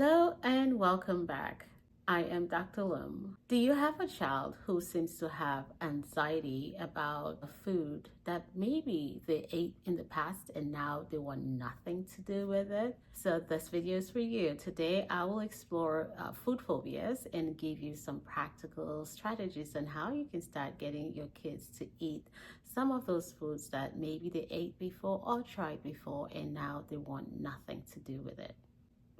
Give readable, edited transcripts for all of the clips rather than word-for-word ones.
Hello and welcome back. I am Dr. Lim. Do you have a child who seems to have anxiety about a food that maybe they ate in the past and now they want nothing to do with it? So this video is for you. Today I will explore food phobias and give you some practical strategies on how you can start getting your kids to eat some of those foods that maybe they ate before or tried before and now they want nothing to do with it.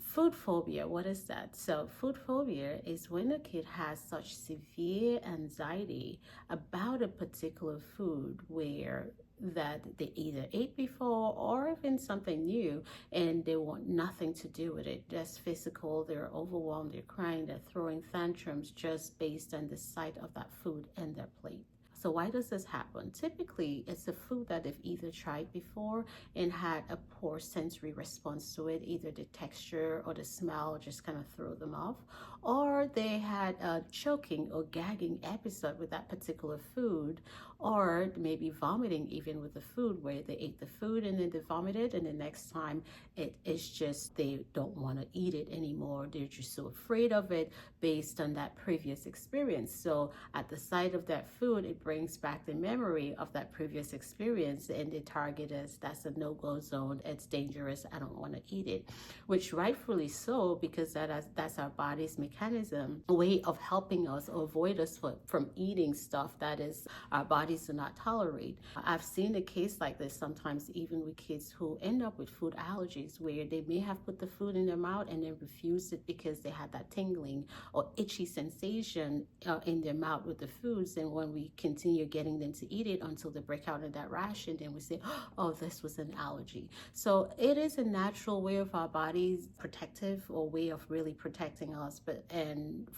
Food phobia, what is that? So, food phobia is when a kid has such severe anxiety about a particular food where that they either ate before or even something new and they want nothing to do with it. Just physical, they're overwhelmed, they're crying, they're throwing tantrums just based on the sight of that food in their plate. So why does this happen? Typically, it's a food that they've either tried before and had a poor sensory response to it, either the texture or the smell just kind of threw them off, or they had a choking or gagging episode with that particular food, or maybe vomiting even with the food where they ate the food and then they vomited, and the next time it is just they don't want to eat it anymore. They're just so afraid of it based on that previous experience. So at the sight of that food, it brings back the memory of that previous experience, and they target as that's a no-go zone, it's dangerous, I don't want to eat it, which rightfully so, because that's our body's mechanism, a way of helping us or avoid us from eating stuff that is our bodies do not tolerate. I've seen a case like this sometimes even with kids who end up with food allergies, where they may have put the food in their mouth and then refused it because they had that tingling or itchy sensation in their mouth with the foods. And when we continue getting them to eat it until they break out in that rash, and then we say, oh, this was an allergy. So it is a natural way of our bodies, protective or way of really protecting us,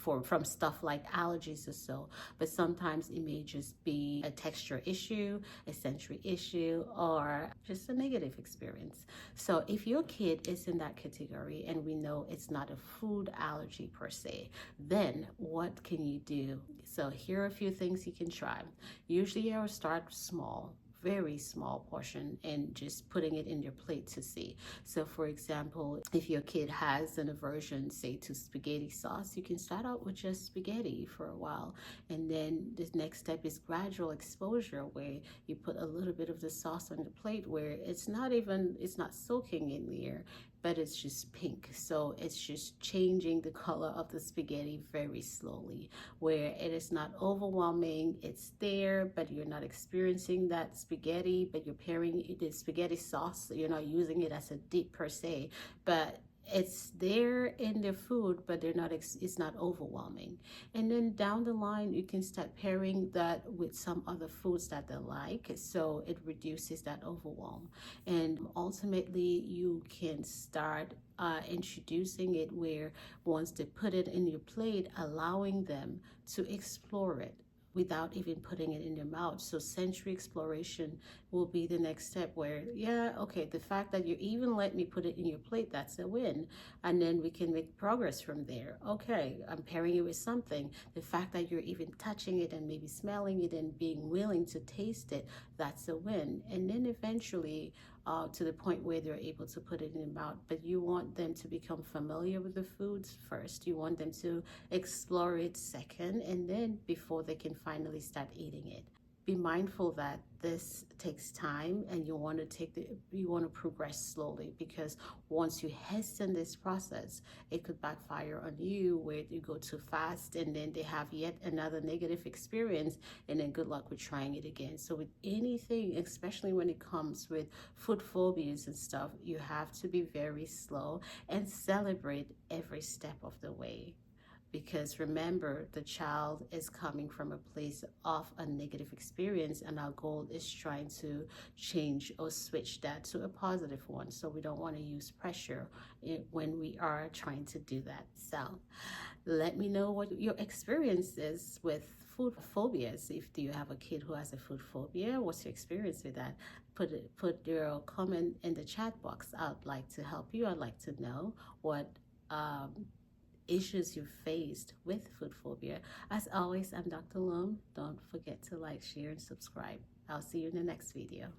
from stuff like allergies or so. But sometimes it may just be a texture issue, a sensory issue, or just a negative experience. So if your kid is in that category and we know it's not a food allergy per se, then what can you do? So here are a few things you can try. Usually I'll start small, very small portion, and just putting it in your plate to see. So for example, if your kid has an aversion, say, to spaghetti sauce, you can start out with just spaghetti for a while, and then the next step is gradual exposure, where you put a little bit of the sauce on the plate where it's not soaking in there, but it's just pink. So it's just changing the color of the spaghetti very slowly, where it is not overwhelming. It's there, but you're not experiencing that spaghetti, but you're pairing the spaghetti sauce. You're not using it as a dip per se, but it's there in their food, but it's not overwhelming. And then down the line, you can start pairing that with some other foods that they like, so it reduces that overwhelm. And ultimately, you can start introducing it where once they put it in your plate, allowing them to explore it without even putting it in their mouth. So sensory exploration will be the next step, where, yeah, okay, the fact that you even let me put it in your plate, that's a win. And then we can make progress from there. Okay, I'm pairing it with something. The fact that you're even touching it and maybe smelling it and being willing to taste it, that's a win. And then eventually to the point where they're able to put it in their mouth. But you want them to become familiar with the foods first. You want them to explore it second, and then before they can finally start eating it. Be mindful that this takes time, and you want to progress slowly, because once you hasten this process, it could backfire on you, where you go too fast and then they have yet another negative experience, and then good luck with trying it again. So with anything, especially when it comes with food phobias and stuff, you have to be very slow and celebrate every step of the way. Because remember, the child is coming from a place of a negative experience, and our goal is trying to change or switch that to a positive one. So we don't want to use pressure when we are trying to do that. So let me know what your experience is with food phobias. If do you have a kid who has a food phobia, what's your experience with that? Put your comment in the chat box. I'd like to help you. I'd like to know what issues you've faced with food phobia. As always, I'm Dr. Lim. Don't forget to like, share, and subscribe. I'll see you in the next video.